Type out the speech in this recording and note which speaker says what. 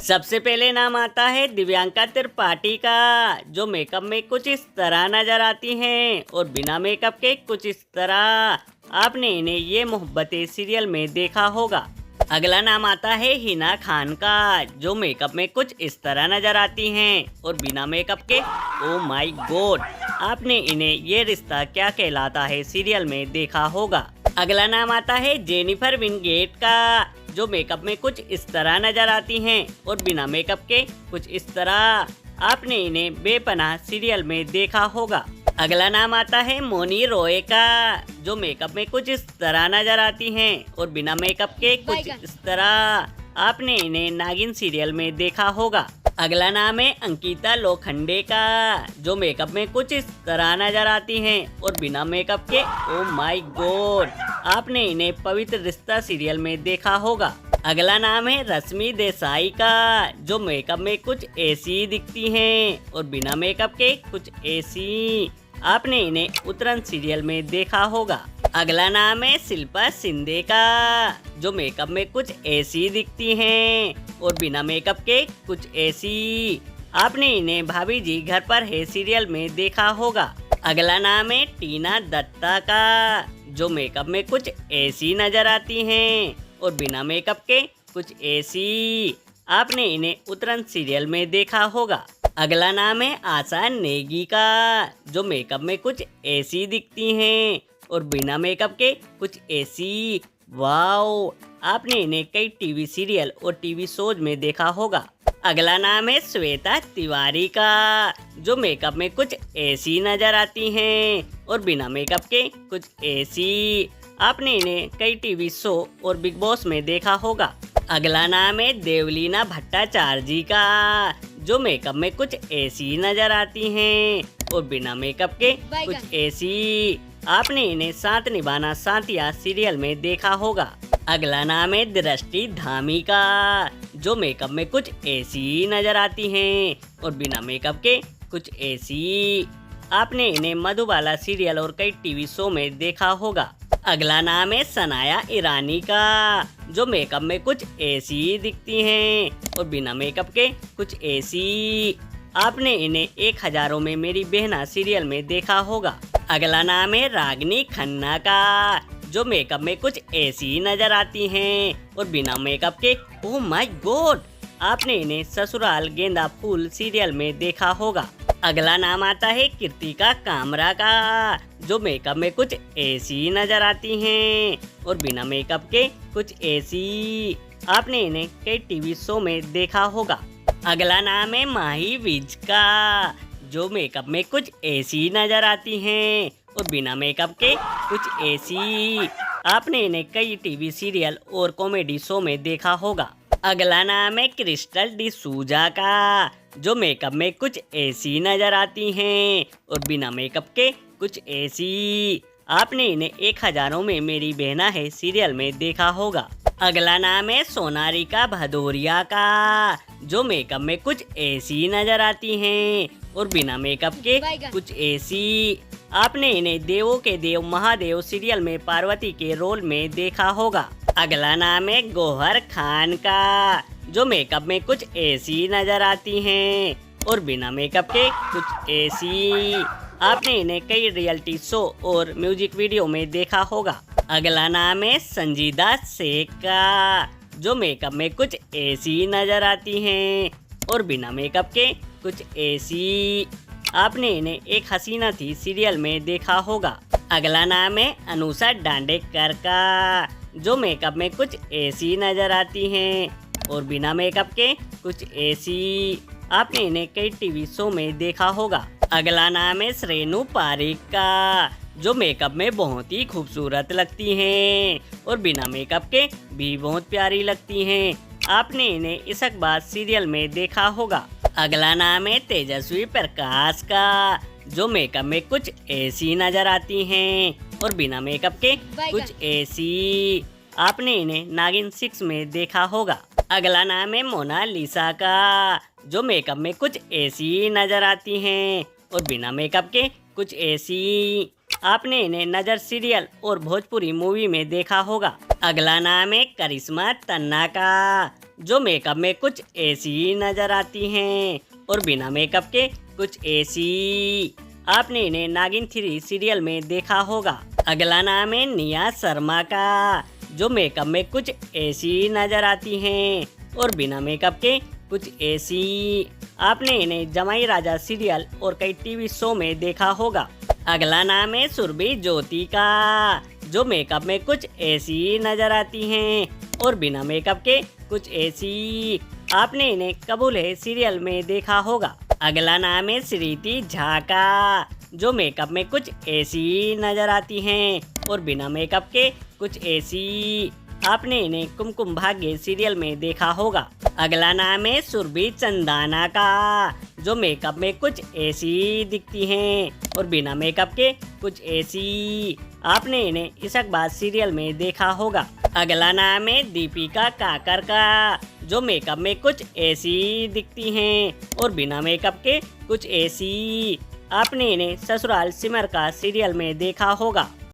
Speaker 1: सबसे पहले नाम आता है दिव्यांका त्रिपाठी का, जो मेकअप में कुछ इस तरह नजर आती हैं और बिना मेकअप के कुछ इस तरह। आपने इन्हें ये मोहब्बतें सीरियल में देखा होगा। अगला नाम आता है हिना खान का, जो मेकअप में कुछ इस तरह नजर आती हैं और बिना मेकअप के ओ माय गॉड। आपने इन्हें ये रिश्ता क्या कहलाता है सीरियल में देखा होगा। अगला नाम आता है जेनिफर विंगेट का, जो मेकअप में कुछ इस तरह नजर आती हैं और बिना मेकअप के कुछ इस तरह। आपने इन्हें बेपनाह सीरियल में देखा होगा। अगला नाम आता है मोनी रॉय का, जो मेकअप में कुछ इस तरह नजर आती हैं और बिना मेकअप के कुछ इस तरह। आपने इन्हें नागिन सीरियल में देखा होगा। अगला नाम है अंकिता लोखंडे का, जो मेकअप में कुछ इस तरह नजर आती हैं और बिना मेकअप के ओ माय गॉड। आपने इन्हें पवित्र रिश्ता सीरियल में देखा होगा। अगला नाम है रश्मि देसाई का, जो मेकअप में कुछ ऐसी दिखती हैं और बिना मेकअप के कुछ ऐसी। आपने इन्हें उतरन सीरियल में देखा होगा। अगला नाम है शिल्पा शिंदे का, जो मेकअप में कुछ ऐसी दिखती हैं और बिना मेकअप के कुछ ऐसी। आपने इन्हें भाभी जी घर पर है सीरियल में देखा होगा। अगला नाम है टीना दत्ता का, जो मेकअप में कुछ ऐसी नजर आती हैं और बिना मेकअप के कुछ ऐसी। आपने इन्हें उतरन सीरियल में देखा होगा। अगला नाम है आशा नेगी का, जो मेकअप में कुछ ऐसी दिखती हैं और बिना मेकअप के कुछ ऐसी। वाओ, आपने इन्हें कई टीवी सीरियल और टीवी शोज में देखा होगा। अगला नाम है श्वेता तिवारी का, जो मेकअप में कुछ ऐसी नजर आती हैं और बिना मेकअप के कुछ ऐसी। आपने इन्हें कई टीवी शो और बिग बॉस में देखा होगा। अगला नाम है देवलीना भट्टाचार्य का, जो मेकअप में कुछ ऐसी नजर आती हैं और बिना मेकअप के कुछ ऐसी। आपने इन्हें साथ निभाना साथिया सीरियल में देखा होगा। अगला नाम है दृष्टि धामी का, जो मेकअप में कुछ ऐसी नजर आती हैं और बिना मेकअप के कुछ ऐसी। आपने इन्हें मधुबाला सीरियल और कई टीवी शो में देखा होगा। अगला नाम है सनाया ईरानी का, जो मेकअप में कुछ ऐसी दिखती हैं और बिना मेकअप के कुछ ऐसी। आपने इन्हें 1000 में मेरी बहना सीरियल में देखा होगा। अगला नाम है रागिनी खन्ना का, जो मेकअप में कुछ ऐसी नजर आती हैं और बिना मेकअप के ओह माय गॉड। आपने इन्हें ससुराल गेंदा फूल सीरियल में देखा होगा। अगला नाम आता है कृतिका कामरा का, जो मेकअप में कुछ ऐसी नजर आती हैं और बिना मेकअप के कुछ ऐसी। आपने इन्हें कई टीवी शो में देखा होगा। अगला नाम है माही विज का, जो मेकअप में कुछ ऐसी नजर आती हैं और बिना मेकअप के कुछ ऐसी। आपने इन्हें कई टीवी सीरियल और कॉमेडी शो में देखा होगा। अगला नाम है क्रिस्टल डिसूजा का, जो मेकअप में कुछ ऐसी नजर आती हैं और बिना मेकअप के कुछ ऐसी। आपने इन्हें 1000 में मेरी बहना है सीरियल में देखा होगा। अगला नाम है सोनारिका भदौरिया का, जो मेकअप में कुछ ऐसी नजर आती हैं और बिना मेकअप के कुछ ऐसी। आपने इन्हें देवों के देव महादेव सीरियल में पार्वती के रोल में देखा होगा। अगला नाम है गौहर खान का, जो मेकअप में कुछ ऐसी नजर आती हैं और बिना मेकअप के कुछ ऐसी। आपने इन्हें कई रियलिटी शो और म्यूजिक वीडियो में देखा होगा। अगला नाम है संजीदा शेख का, जो मेकअप में कुछ ऐसी नजर आती हैं और बिना मेकअप के कुछ ऐसी। आपने इन्हें एक हसीना थी सीरियल में देखा होगा। अगला नाम है अनुषा डांडेकर का, जो मेकअप में कुछ ऐसी नजर आती हैं और बिना मेकअप के कुछ ऐसी। आपने इन्हें कई टीवी शो में देखा होगा। अगला नाम है श्रेनु पारिक का, जो मेकअप में बहुत ही खूबसूरत लगती हैं और बिना मेकअप के भी बहुत प्यारी लगती हैं। आपने इन्हें इशकबाज सीरियल में देखा होगा। अगला नाम है तेजस्वी प्रकाश का, जो मेकअप में कुछ ऐसी नजर आती हैं और बिना मेकअप के कुछ ऐसी। आपने इन्हें नागिन 6 में देखा होगा। अगला नाम है मोनालिसा का, जो मेकअप में कुछ ऐसी नजर आती हैं और बिना मेकअप के कुछ ऐसी। आपने इन्हें नजर सीरियल और भोजपुरी मूवी में देखा होगा। अगला नाम है करिश्मा तन्ना का, जो मेकअप में कुछ ऐसी नजर आती हैं और बिना मेकअप के कुछ ऐसी। आपने इन्हें नागिन 3 सीरियल में देखा होगा। अगला नाम है निया शर्मा का, जो मेकअप में कुछ ऐसी नजर आती हैं और बिना मेकअप के कुछ ऐसी। आपने इन्हें जमाई राजा सीरियल और कई टीवी शो में देखा होगा। अगला नाम है सुरभि ज्योति का, जो मेकअप में कुछ ऐसी नजर आती हैं और बिना मेकअप के कुछ ऐसी। आपने इन्हें कबूल है सीरियल में देखा होगा। अगला नाम है श्रीति झा का, जो मेकअप में कुछ ऐसी नजर आती हैं और बिना मेकअप के कुछ ऐसी। आपने इन्हें कुमकुम भाग्य सीरियल में देखा होगा। अगला नाम है सुरभि चंदाना का, जो मेकअप में कुछ ऐसी दिखती हैं और बिना मेकअप के कुछ ऐसी। आपने इन्हें इशकबाज सीरियल में देखा होगा। अगला नाम है दीपिका काकर का, जो मेकअप में कुछ ऐसी दिखती हैं और बिना मेकअप के कुछ ऐसी। आपने इन्हें ससुराल सिमर का सीरियल में देखा होगा।